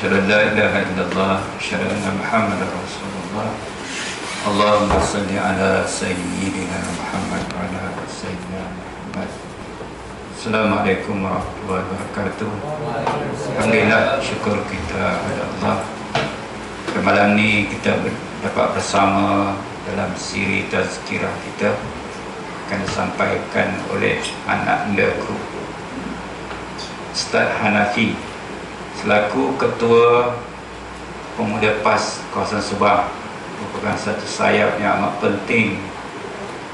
Asyhadu an la ilaha illallah, asyhadu anna Muhammadar Rasulullah. Allahumma shalli ala sayyidina Muhammad wa ala sayyidina Muhammad. Assalamualaikum warahmatullahi wabarakatuh. Alhamdulillah, syukur kita kepada Allah. Pada malam ni kita dapat bersama dalam siri tazkirah kita akan disampaikan oleh anak mudaku Ustaz Hanafi selaku Ketua Pemuda PAS Kawasan Subang. Merupakan satu sayap yang amat penting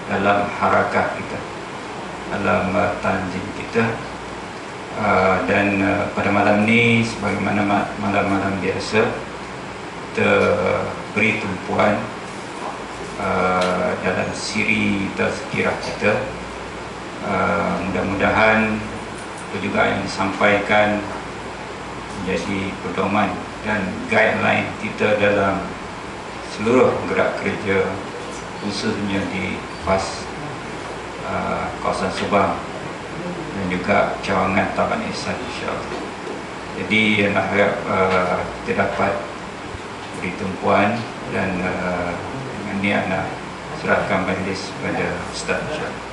dalam harakah kita, dalam tanzim kita. Dan pada malam ni, sebagaimana malam-malam biasa, kita beri tumpuan dalam siri tazkirah kita. Mudah-mudahan apa juga yang disampaikan menjadi pedoman dan guideline kita dalam seluruh gerak kerja, khususnya di PAS Kawasan Subang dan juga cawangan Taman Ihsan, insyaAllah. Jadi nak harap kita dapat beri tumpuan dan dengan ni nak serahkan majlis kepada Ustaz, insyaAllah.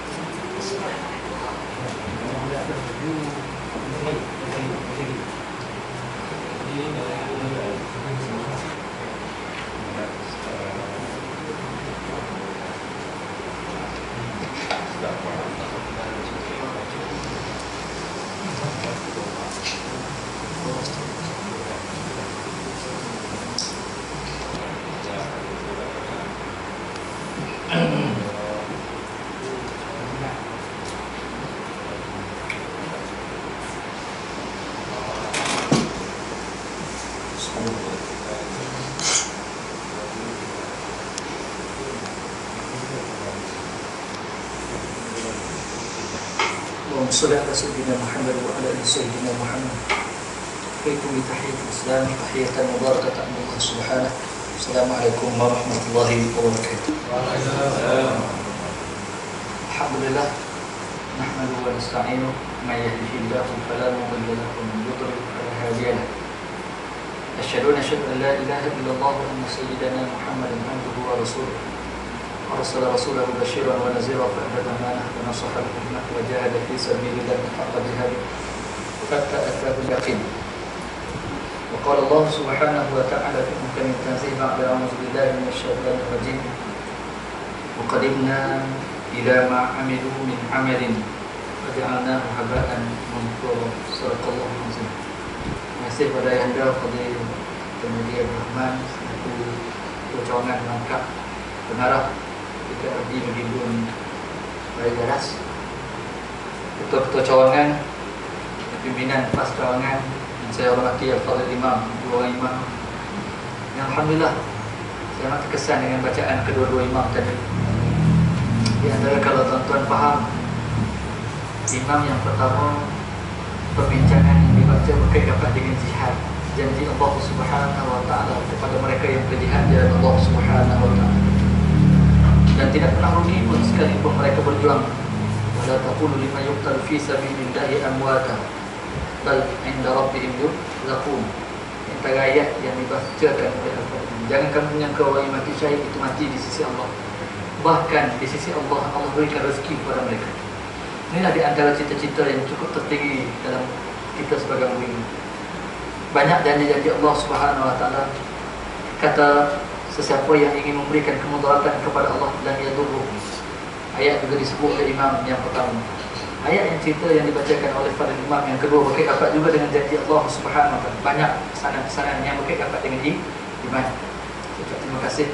Sallallahu Sayyidina Muhammad wa ala alihi Sayyidina Muhammad. Kaitum bi tahiyatil Islam, tahiyatan mubarakatan min Allah Subhanahu. Assalamualaikum warahmatullahi wabarakatuh. Waalaikumsalam. Alhamdulillah, nahmaduhu wa nasta'inuhu, may yahdihillahu fala mudilla lahu wa man yudlil fala hadiya lahu. Asyhadu an la ilaha illallah wa anna sayyidana Muhammadan abduhu wa rasuluh. أرسل رسوله بشيرا ونذيرا فأدى الأمانة ونصح الأمة وجاهد في سبيل الله حق جهاده حتى أتاه اليقين. وقال الله سبحانه وتعالى في محكم التنزيل بعد أعوذ بالله من الشيطان الرجيم وقدمنا إلى ما عملوا من عمل فجعلناه هباء منثورا. صدق الله العظيم. Masih pada Ayahanda Fadil Pemuda Rahman selaku Kecawangan Langkap Pengarah kita abdi menghibun Balai Garas, Ketua-Ketua Cawangan, Pimpinan PAS Cawangan yang saya hormati Al-Fadhil Imam, dua orang imam yang Alhamdulillah saya amat terkesan dengan bacaan kedua-dua imam tadi. Di antara kalau tuan-tuan faham, imam yang pertama perbincangan yang dibaca berkaitan dengan jihad, janji Allah Subhanahu wa ta'ala kepada mereka yang berjihad di jalan Allah Subhanahu wa ta'ala, dan tidak pernah rugi pun sekalipun mereka berjuang. Wala taqulu liman yuqtal fi sabilillahi amwata bal 'inda rabbihim yurzaqun. Antara ayat yang dibacakan oleh Al-Fatihah, jangan kamu menyangka orang yang mati syahid itu mati di sisi Allah. Bahkan di sisi Allah, Allah berikan rezeki kepada mereka. Inilah di antara cita-cita yang cukup tertinggi dalam kita sebagai mukmin. Banyak janji-janji Allah Subhanahu wa ta'ala. Kata sesiapa yang ingin memberikan kemudaratan kepada Allah dan yadurruh. Ayat juga disebut oleh imam yang pertama. Ayat yang cerita yang dibacakan oleh Fadil Imam yang kedua berkaitan juga dengan janji Allah Subhanahu wa ta'ala. Banyak pesanan-pesanan yang berkaitan dengan iman. Terima kasih.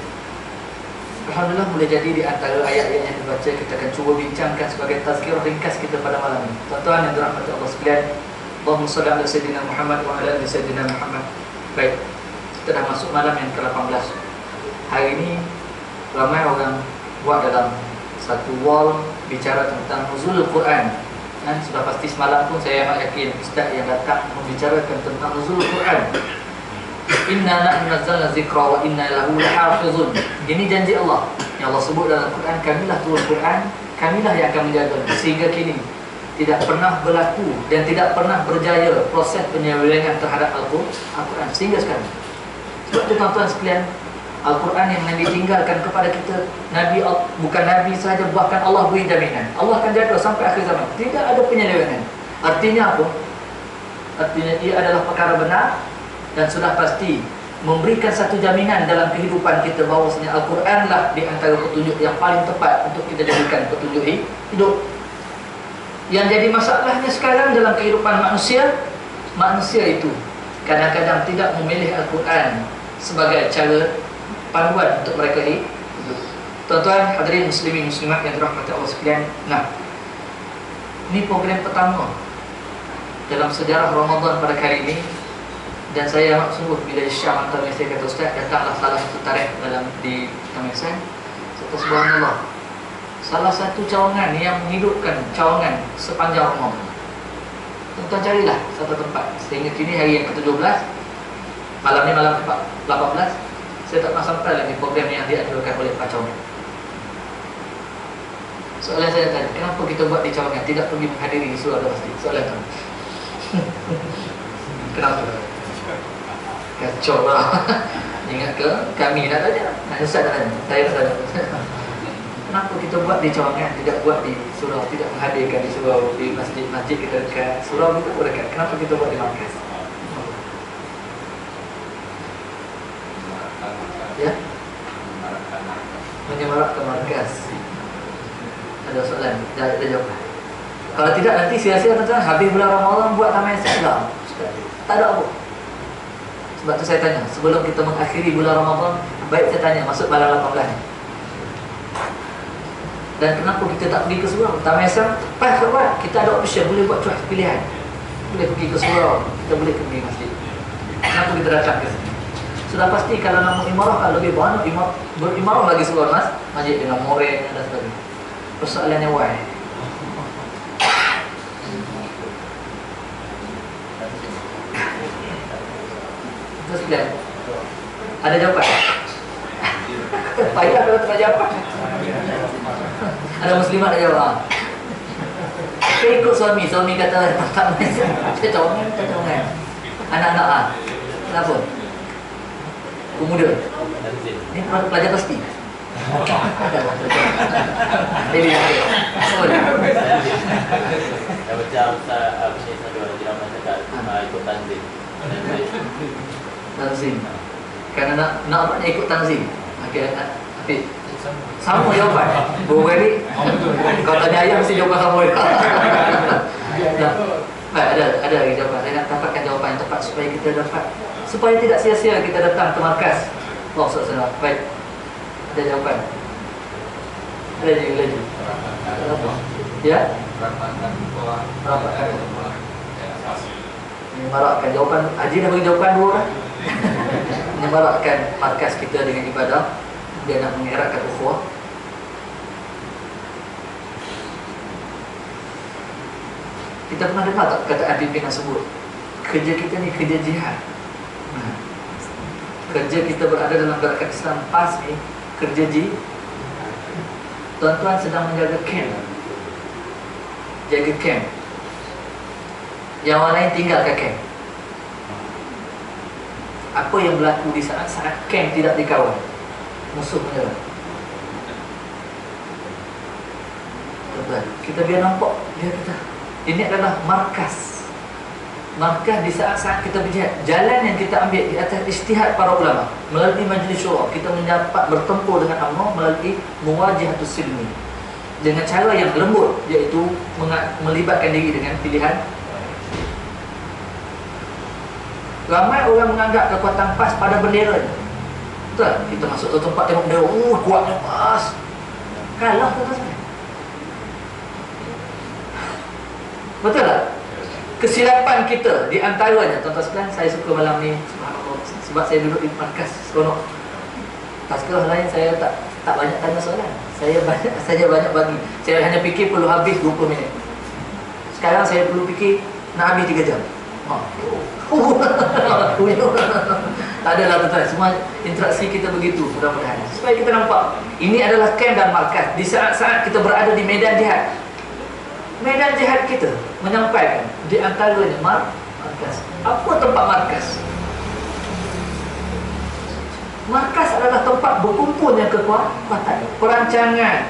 Alhamdulillah, boleh jadi di antara ayat-ayat yang dibaca kita akan cuba bincangkan sebagai tazkirah ringkas kita pada malam ini. Tuan-tuan yang dirahmati Allah sekalian, Allahumma shalli ala sayyidina Muhammad wa ala ali sayyidina Muhammad. Baik, kita dah masuk malam yang ke-18. Hari ini ramai orang buat dalam satu wall bicara tentang nuzul Quran. Dan sudah pasti semalam pun saya amat yakin ustaz yang datang membicarakan tentang nuzul Quran. Inna nahnu nazzalna dzikra wa inna lahu lahafizun. Ini janji Allah yang Allah sebut dalam Quran, kamilah turun Quran, kamilah yang akan menjaga. Sehingga kini tidak pernah berlaku dan tidak pernah berjaya proses penyelewengan terhadap Al-Quran sehingga sekarang. Sebab itu tuan-tuan sekalian, Al-Quran yang Nabi tinggalkan kepada kita, Nabi bukan Nabi sahaja, bahkan Allah beri jaminan Allah akan jaga sampai akhir zaman, tidak ada penyelewengan. Artinya apa? Artinya ia adalah perkara benar dan sudah pasti memberikan satu jaminan dalam kehidupan kita bahawasanya Al-Quranlah di antara petunjuk yang paling tepat untuk kita jadikan petunjuk hidup. Yang jadi masalahnya sekarang dalam kehidupan manusia itu kadang-kadang tidak memilih Al-Quran sebagai cara panduan untuk mereka hidup. Tuan-tuan hadirin muslimin muslimat yang dirahmati Allah sekalian, nah, ini program pertama dalam sejarah Ramadan pada kali ini. Dan saya sungguh bila Syam hantar mesej kata Ustaz, datanglah salah satu tarikh di Tamesan. Kata subhanallah, salah satu cawangan yang menghidupkan cawangan sepanjang Ramadan. Tuan-tuan carilah satu tempat. Sehingga kini hari yang ke-17, malam ni malam ke-18, saya tak pernah sampai lagi program yang diaturkan oleh Pak Cawangan. Soalan saya tadi, kenapa kita buat di cawangan, tidak pergi menghadiri surau masjid? Soalan tu. Kenapa? Kacau lah. Ingat ke? Kami nak tanya. Ustaz nak tanya. Saya nak tanya. Kenapa kita buat di cawangan, tidak buat di surau, tidak menghadirkan di surau, di masjid kita dekat surau kita pun dekat. Kenapa kita buat di markas? Ya? Menyemarakkan markas. Ada soalan? Dah jawapan. Kalau tidak nanti sia-sia tuan-tuan, habis bulan Ramadan buat taman saja. Tak ada apa. Sebab tu saya tanya, sebelum kita mengakhiri bulan Ramadan, baik saya tanya, masuk malam 18 ni. Dan kenapa kita tak pergi ke surau? Taman Islam, pas ke buat, kita ada option, boleh buat choice pilihan. Boleh pergi ke surau, kita boleh pergi masjid. Kenapa kita datang ke sini? Sudah pasti kalau nak imarah, kalau lebih banyak berimarah lagi surau mas, masjid dengan moreng dan sebagainya. Persoalannya why? Sekian. Ada jawapan? Payah kalau tak jawab. Ada muslimat ada jawab. Saya ikut suami kata tak main. Saya cawangan. Anak-anak kenapa? Pemuda. Ini pelajar pasti. Jadi macam apa ni saya ada cakap ikut tanzim. Tanzim. Kerana nak apa ikut tanzim. Okey, Hafid. Sama jawapan. Bukan ni. Kalau tanya ayah mesti jawapan sama. Ada lagi jawapan. Saya nak dapatkan jawapan yang tepat supaya tidak sia-sia kita datang ke markas. Allah SWT. Baik. Ada jawapan. Ada lagi. Ya? Rapatkan. Menyemarakkan jawapan. Haji dah bagi jawapan dua kan? Menyemarakkan markas kita dengan ibadah. Dia nak mengeratkan ukhuwah. Kita pernah dengar tak kataan pimpinan sebut, kerja kita ni kerja jihad. Kerja kita berada dalam gerakan Islam PAS ni kerja jihad. Tuan-tuan sedang menjaga camp. Jaga camp. Yang orang lain tinggal kat camp. Apa yang berlaku di saat-saat camp tidak dikawal? Musuh menyerang. Tuan-tuan, kita biar nampak, dia kata ini adalah markas. Markas di saat-saat kita berjihad. Jalan yang kita ambil di atas ijtihad para ulama, melalui majlis syura, kita mendapat bertempur dengan Allah melalui muwajahatus silmi, dengan cara yang lembut, iaitu melibatkan diri dengan pilihan. Ramai orang menganggap kekuatan PAS pada bendera. Betul? Kita masuk ke tempat tengok bendera, kuatnya PAS. Kalah tuan-tuan. Betul tak? Kesilapan kita di antaranya, tuan-tuan sekalian, saya suka malam ni sebab saya duduk di markas seronok. Tazkirah lain saya tak banyak tanya soalan. Saya banyak bagi. Saya hanya fikir perlu habis 20 minit. Sekarang saya perlu fikir nak habis 3 jam. Tak adalah tuan-tuan. Semua interaksi kita begitu, mudah-mudahan. Supaya kita nampak ini adalah camp dan markas di saat-saat kita berada di medan jihad. medan jihad kita menyampaikan di antaranya markas. Apa tempat markas? Markas adalah tempat berkumpulnya kekuatan, perancangan,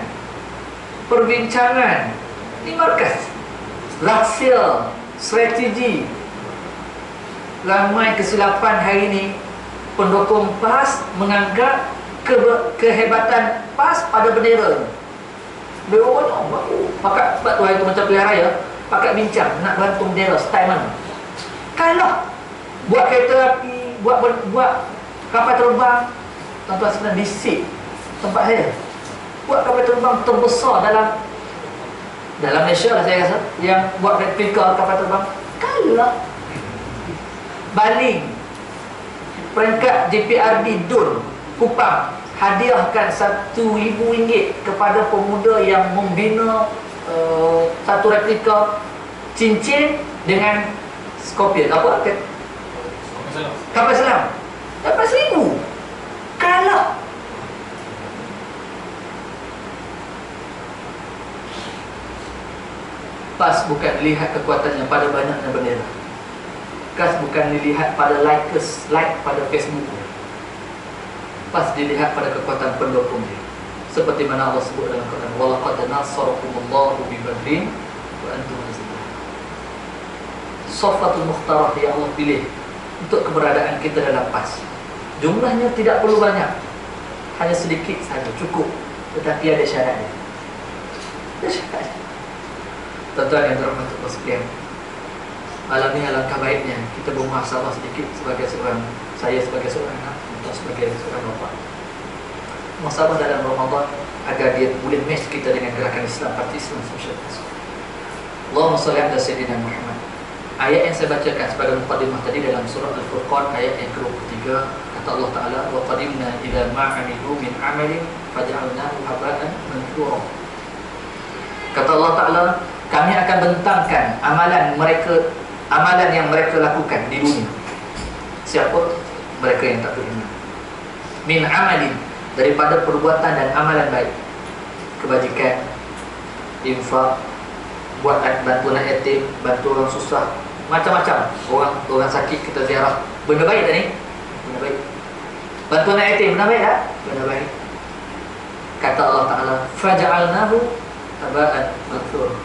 perbincangan. Ini markas. Rahsia, strategi. Ramai kesilapan hari ini. Pendukung PAS menganggap kehebatan PAS pada bendera. Bendera banyak baru. Pakat sebab tu hari tu macam pilihan raya, pakat bincang nak gantung bendera style mana. Kalau buat kereta api, buat kapal terbang, tuan-tuan sekalian disik tempat saya. Buat kapal terbang terbesar dalam Malaysia lah saya rasa, yang buat replika kapal terbang. Kalau baling peringkat DPRD DUN Kupang hadiahkan RM1,000 kepada pemuda yang membina satu replika cincin dengan Scorpion, apa? Kapal selam. Dapat RM1,000. Kalau PAS bukan dilihat kekuatannya pada banyaknya bendera. PAS bukan dilihat pada like pada Facebook. PAS dilihat pada kekuatan pendukung dia. Seperti mana Allah sebut dalam Quran, walaqad nasarakumullahu bi badrin wa antum azillah. Safatul mukhtarah yang Allah pilih untuk keberadaan kita dalam PAS. Jumlahnya tidak perlu banyak, hanya sedikit saja, cukup. Tetapi ada syaratnya. Ada syaratnya. Tuan-tuan yang dirahmati Allah sekalian, malam ini alangkah baiknya kita bermuhasabah sedikit sebagai seorang, saya sebagai seorang anak, atau sebagai seorang bapa. Muhasabah dalam Ramadan agar dia boleh match kita dengan gerakan Islam, parti Islam Social Trust. Allahumma salli ala Sayyidina Muhammad. Ayat yang saya bacakan sebagai mukadimah tadi dalam surah Al-Furqan ayat yang ke-23, kata Allah Ta'ala, wa qadimna ila ma'amilu min amalin faj'alnahu haba'an manthura. Kata Allah Ta'ala, kami akan bentangkan amalan yang mereka lakukan di dunia. Siapa? Mereka yang tak beriman. Min amalin, daripada perbuatan dan amalan baik, kebajikan, infak, buat bantu anak yatim, bantu orang susah, macam-macam. Orang sakit kita ziarah. Benda baik tak ni? Benda baik. Bantu anak yatim, benda baik tak? Benda baik. Kata Allah Ta'ala, faja'alnahu haba'an manthura.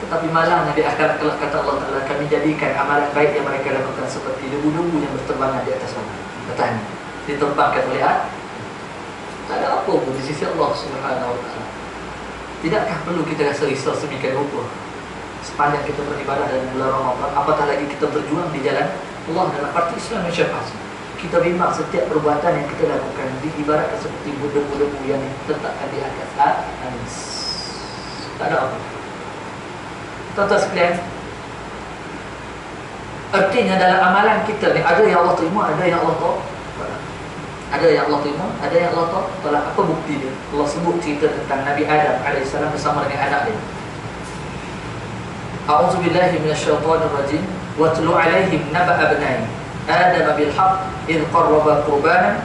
Tetapi malangnya di akhirat kelak, kata Allah Ta'ala, kami jadikan amalan baik yang mereka lakukan seperti debu-debu yang berterbangan di atas langit. Katanya diterbangkan oleh tak ada apa pun di sisi Allah Subhanahu Wa Ta'ala. Tidakkah perlu kita rasa risau sedemikian rupa sepanjang kita beribadah dalam bulan Ramadan, apatah lagi kita berjuang di jalan Allah dalam parti Islam Malaysia PAS. Kita bimbang setiap perbuatan yang kita lakukan diibaratkan seperti debu-debu yang diletakkan di atas angin. Tak ada apa. Tuan-tuan sekalian, artinya dalam amalan kita ni ada yang Allah terima, ada yang Allah tolak. Ada yang Allah terima, ada yang Allah tolak. Apa bukti dia? Allah sebut cerita tentang Nabi Adam AS bersama dengan anak dia. A'udzubillahi minasyaitonirrajim. Watlu 'alaihim naba'a abnai Adam bil haqq idh qarraba qurbanan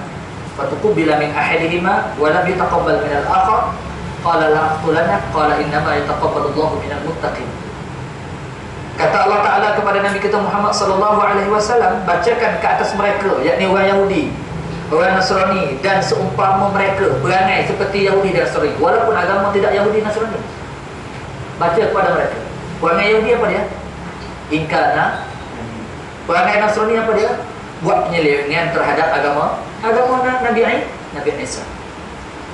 fatuqbila min ahadihima wa lam yataqabbal min al-akhar qala la aqtulannak qala innama yataqabbalu Allahu minal muttaqin. Kata Allah Ta'ala kepada Nabi kita Muhammad sallallahu alaihi wasallam, bacakan ke atas mereka, yakni orang Yahudi, orang Nasrani, dan seumpama mereka berangai seperti Yahudi dan Nasrani, walaupun agama tidak Yahudi Nasrani. Baca kepada mereka. Perangai Yahudi apa dia? Ingkana. Perangai Nasrani apa dia? Buat penyelewengan terhadap agama Nabi Isa.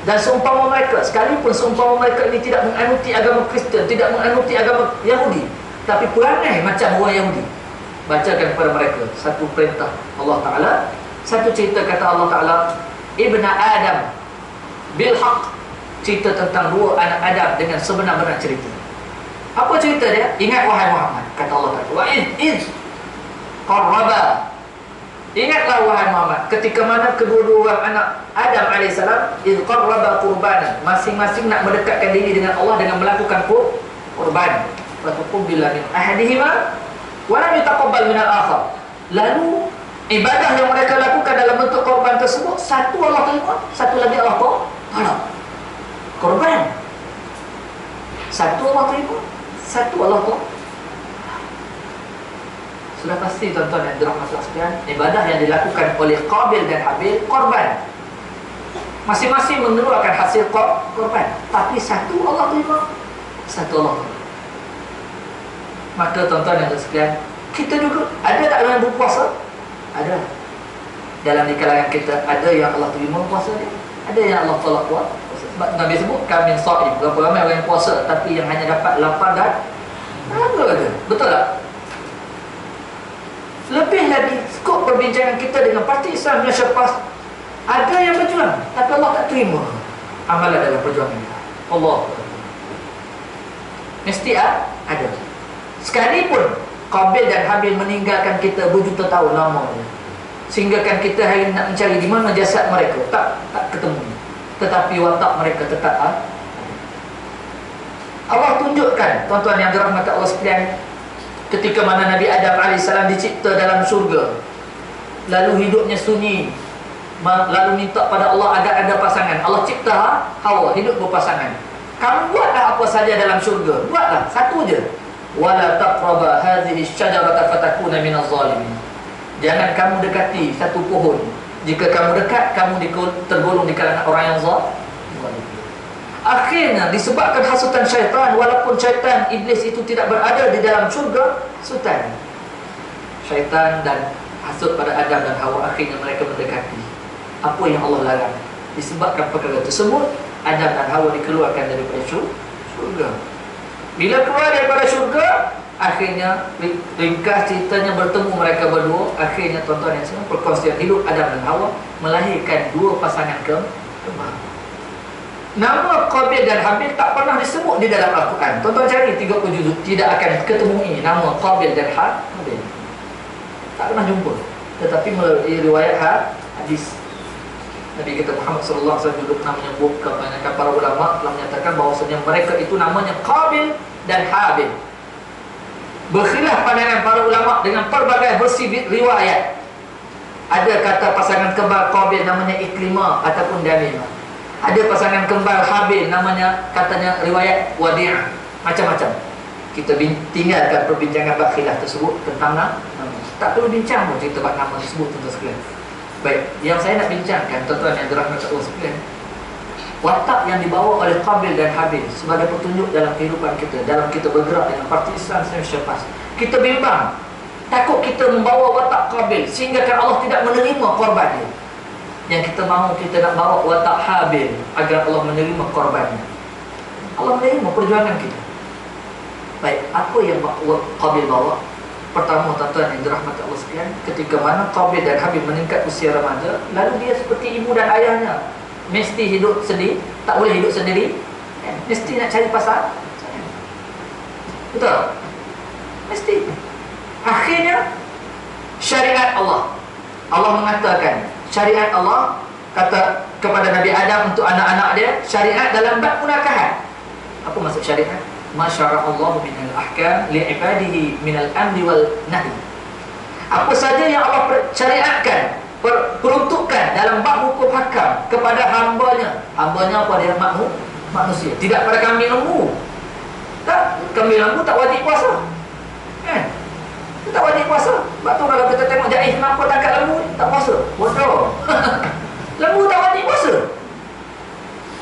Dan seumpama mereka, sekalipun seumpama mereka ini tidak menganuti agama Kristen, tidak menganuti agama Yahudi, tapi perangai macam orang Yahudi, bacakan kepada mereka satu perintah Allah Ta'ala, satu cerita kata Allah Ta'ala, Ibna Adam bil haq, cerita tentang dua anak Adam dengan sebenar-benar cerita. Apa cerita dia? Ingat wahai Muhammad, kata Allah Ta'ala, wa iz qarraba, ingatlah wahai Muhammad ketika mana kedua-dua orang anak Adam AS iz qarraba qurbanan, masing-masing nak mendekatkan diri dengan Allah dengan melakukan kurban. Fatuqbila min ahadihima wa lam yataqabbal min al-akhar. Lalu ibadah yang mereka lakukan dalam bentuk korban tersebut, satu Allah terima, satu lagi Allah tolak. Korban satu Allah terima, Satu Allah tu. Sudah pasti tuan-tuan yang dirahmati Allah sekalian, ibadah yang dilakukan oleh Qabil dan Habil korban. Masing-masing mengeluarkan hasil korban, tapi satu Allah terima, satu Allah terima. Maka tuan-tuan yang sekalian, kita juga ada tak yang berpuasa? Ada. Dalam di kalangan kita ada yang Allah terima puasa dia, ada yang Allah tolak puasa. Sebab Nabi sebut kami shaim, berapa ramai orang yang puasa tapi yang hanya dapat lapar dan ada. Betul tak? Lebih lagi skop perbincangan kita dengan parti Islam Malaysia PAS, ada yang berjuang tapi Allah tak terima amalan dalam perjuangan kita. Allah mesti ada. Sekalipun Qabil dan Habil meninggalkan kita berjuta tahun lamanya, sehingga kan kita hari nak mencari di mana jasad mereka tak ketemu, tetapi watak mereka tetap ada. Allah tunjukkan tuan-tuan yang dirahmati Allah sekalian, ketika mana Nabi Adam AS dicipta dalam syurga, lalu hidupnya sunyi, lalu minta pada Allah agar ada pasangan. Allah cipta Hawa, hidup berpasangan. Kamu buatlah apa saja dalam syurga, buatlah satu je. Wala taqraba hadhihi syajarata fatakuna minaz zalimin. Jangan kamu dekati satu pohon. Jika kamu dekat, kamu tergolong di kalangan orang yang zalim. Akhirnya disebabkan hasutan syaitan, walaupun syaitan iblis itu tidak berada di dalam syurga, hasutan syaitan dan hasut pada Adam dan Hawa, akhirnya mereka mendekati apa yang Allah larang. Disebabkan perkara tersebut, Adam dan Hawa dikeluarkan daripada syurga. Bila keluar daripada syurga, akhirnya ringkas ceritanya bertemu mereka berdua. Akhirnya tuan-tuan yang semua, perkongsian hidup Adam dan Hawa melahirkan dua pasangan kembar. Nama Qabil dan Habil tak pernah disebut di dalam Al-Quran. Tuan-tuan cari 30 juzuk, tidak akan ketemu nama Qabil dan Habil. Tak pernah jumpa. Tetapi melalui riwayat hadis, Nabi kita Muhammad SAW juga pernah menyebut, kebanyakan para ulama telah menyatakan bahawasanya mereka itu namanya Qabil dan Habil. Berkhilaf pandangan para ulama dengan pelbagai versi riwayat. Ada kata pasangan kembar Qabil namanya Ikrimah ataupun Damimah. Ada pasangan kembar Habil namanya, katanya riwayat Wadi'ah. Macam-macam. Kita tinggalkan perbincangan bab khilaf tersebut tentang nama. Tak perlu bincang pun cerita bab nama tersebut, tuan-tuan sekalian. Baik, yang saya nak bincangkan, tuan-tuan yang dirahmati Allah sekalian, watak yang dibawa oleh Qabil dan Habil sebagai petunjuk dalam kehidupan kita, dalam kita bergerak dengan parti Islam Malaysia PAS. Kita bimbang, takut kita membawa watak Qabil sehingga kan Allah tidak menerima korban dia. Yang kita mahu, kita nak bawa watak Habil agar Allah menerima korbannya. Allah menerima perjuangan kita. Baik, apa yang Qabil bawa? Pertama, tuan-tuan yang dirahmati Allah sekalian, ketika mana Qabil dan Habil meningkat usia remaja, lalu dia seperti ibu dan ayahnya, mesti hidup sendiri, tak boleh hidup sendiri, mesti nak cari pasangan. Betul? Mesti. Akhirnya syariat Allah mengatakan, syariat Allah kata kepada Nabi Adam untuk anak-anak dia, syariat dalam bab munakahat. Apa maksud syariat? Masyara'allahu minal ahkam li'ibadihi minal amri wal nahi. Apa saja yang Allah syariatkan, peruntukkan dalam bab hukum hakam kepada hambanya. Hambanya apa dia? Manusia. Tidak pada kambing lembu. Tak, kambing lembu tak wajib puasa. Kan? Tak wajib puasa. Sebab tu kalau kita tengok Jais kenapa tangkap lembu ni tak puasa. Bodoh. Lembu tak wajib puasa.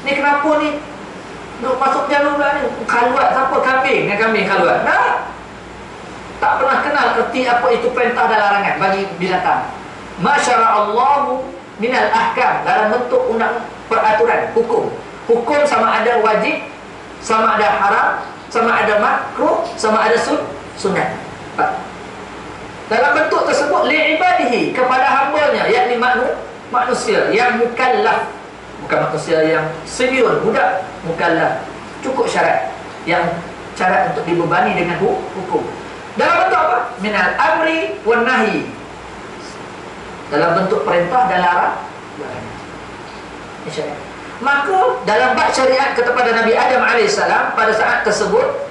Ni kenapa ni duk masuk jalur pula ni? Khaluat siapa? Kambing dengan kambing khaluat. Tak pernah kenal erti apa itu perintah dan larangan bagi binatang. Masyara'allahu minal ahkam, dalam bentuk undang peraturan, hukum. Hukum sama ada wajib, sama ada haram, sama ada makruh, sama ada sunat. Dalam bentuk tersebut li'ibadihi, kepada hambanya, yakni manusia yang mukallaf. Bukan manusia yang sibiun, budak, mukallaf. Cukup syarat, yang syarat untuk dibebani dengan hukum. Dalam bentuk apa? Minal amri wan nahi, dalam bentuk perintah dan larang. Maka dalam bab syariat kepada Nabi Adam AS, pada saat tersebut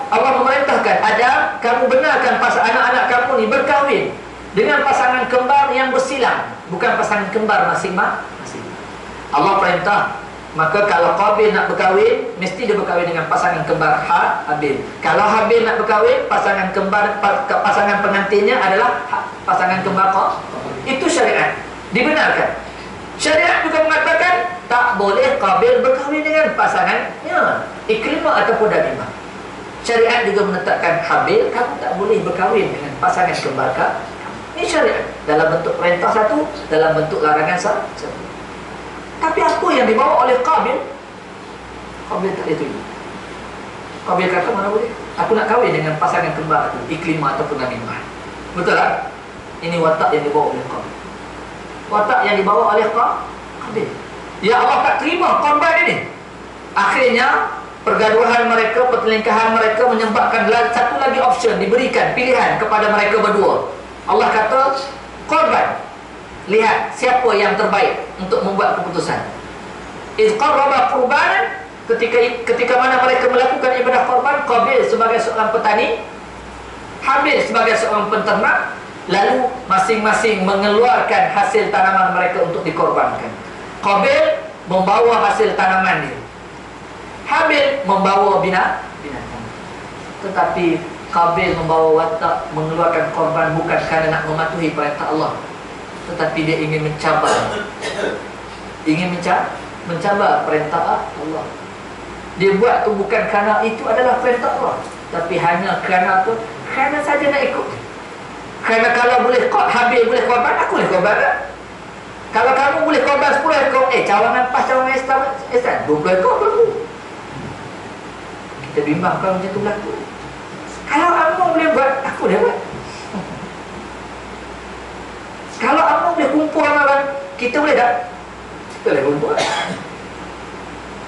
Allah memerintahkan Adam, kamu benarkan anak-anak kamu ni berkahwin dengan pasangan kembar yang bersilang, bukan pasangan kembar masing-masing. Allah perintah Maka kalau Qabil nak berkahwin, mesti dia berkahwin dengan pasangan kembar Habil. Kalau Habil nak berkahwin, pasangan kembar, pasangan pengantinnya adalah pasangan kembar Qabil. Itu syariat, dibenarkan. Syariat juga mengatakan tak boleh Qabil berkahwin dengan pasangannya, Ikrimah ataupun Damimah. Syariat juga menetapkan Habil, kamu tak boleh berkahwin dengan pasangan kembar kamu. Ini syariat, dalam bentuk perintah satu, dalam bentuk larangan satu. Tapi apa yang dibawa oleh Qabil? Qabil tak boleh terima. Qabil kata, mana boleh? Aku nak kahwin dengan pasangan kembar aku, Ikrimah ataupun Damimah. Betul tak? Ini watak yang dibawa oleh Qabil. Watak yang dibawa oleh Qabil. Ya Allah tak terima korban ini. Akhirnya pergaduhan mereka, pertelingkahan mereka menyebabkan satu lagi option diberikan, pilihan kepada mereka berdua. Allah kata, korban, lihat siapa yang terbaik untuk membuat keputusan. Iz qarraba qurbanan, ketika mana mereka melakukan ibadah korban, Qabil sebagai seorang petani, Habil sebagai seorang penternak, lalu masing-masing mengeluarkan hasil tanaman mereka untuk dikorbankan. Qabil membawa hasil tanaman dia, Habil membawa binatang. Tetapi Qabil membawa watak mengeluarkan korban bukan kerana nak mematuhi perintah Allah, tetapi dia ingin mencabar, mencabar perintah Allah. Dia buat tu bukan kerana itu adalah perintah Allah, tapi hanya kerana apa? Kerana saja nak ikut. Kerana kalau boleh Habil boleh korban, aku boleh korban tak? Kalau kamu boleh korban 10 ekor, cawangan pas, cawangan estan 20 ekor berlaku. Kita bimbang kalau macam tu berlaku. Kalau abang boleh buat, aku boleh buat. Kalau abang boleh kumpul amalan, kita boleh tak? Kita boleh kumpul.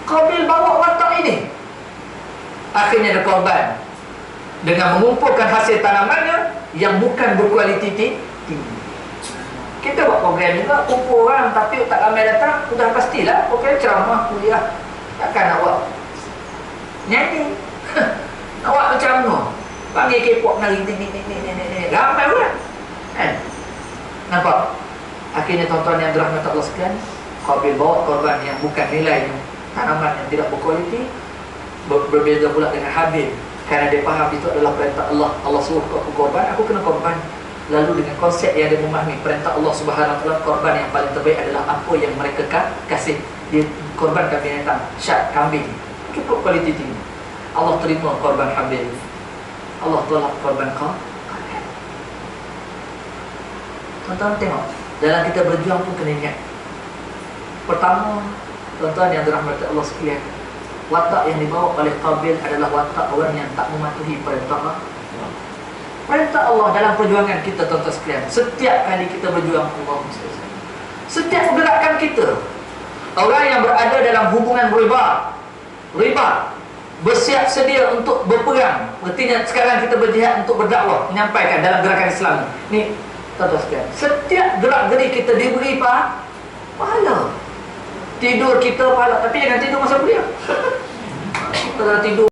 Qabil bawa watak ini. Akhirnya ada korban dengan mengumpulkan hasil tanamannya yang bukan berkualiti tinggi. Kita buat program juga, kumpul orang, tapi tak ramai datang, sudah pastilah program ceramah, kuliah. Takkan nak buat nyanyi. Nak buat macam mana? Panggil K-pop nari ni ramai pula kan? Nampak? Akhirnya tuan-tuan yang dirahmati Allah sekalian, Qabil bawa korban yang bukan nilai tanaman yang tidak berkualiti. Berbeza pula dengan Habil, kerana dia faham itu adalah perintah Allah. Allah suruh aku korban, aku kena korban. Lalu dengan konsep yang dia memahami perintah Allah Subhanahu Wa Taala, korban yang paling terbaik adalah apa yang mereka kasih. Dia korbankan binatang, syat, kambing, cukup kualiti tinggi. Allah terima korban Habil, Allah tolak korban Qabil. Tuan-tuan tengok, dalam kita berjuang pun kena ingat. Pertama, tuan-tuan yang dirahmati Allah sekalian, watak yang dibawa oleh Qabil adalah watak orang yang tak mematuhi perintah Allah. Perintah Allah dalam perjuangan kita, tuan-tuan sekalian. Setiap kali kita berjuang, setiap pergerakan kita, orang yang berada dalam hubungan riba, bersiap sedia untuk berperang. Artinya sekarang kita berjihad untuk berdakwah, menyampaikan dalam gerakan Islam ni. Tuan-tuan sekalian, setiap gerak-geri kita diberi pahala. Tidur kita pahala, tapi jangan tidur masa kuliah. Kalau tidur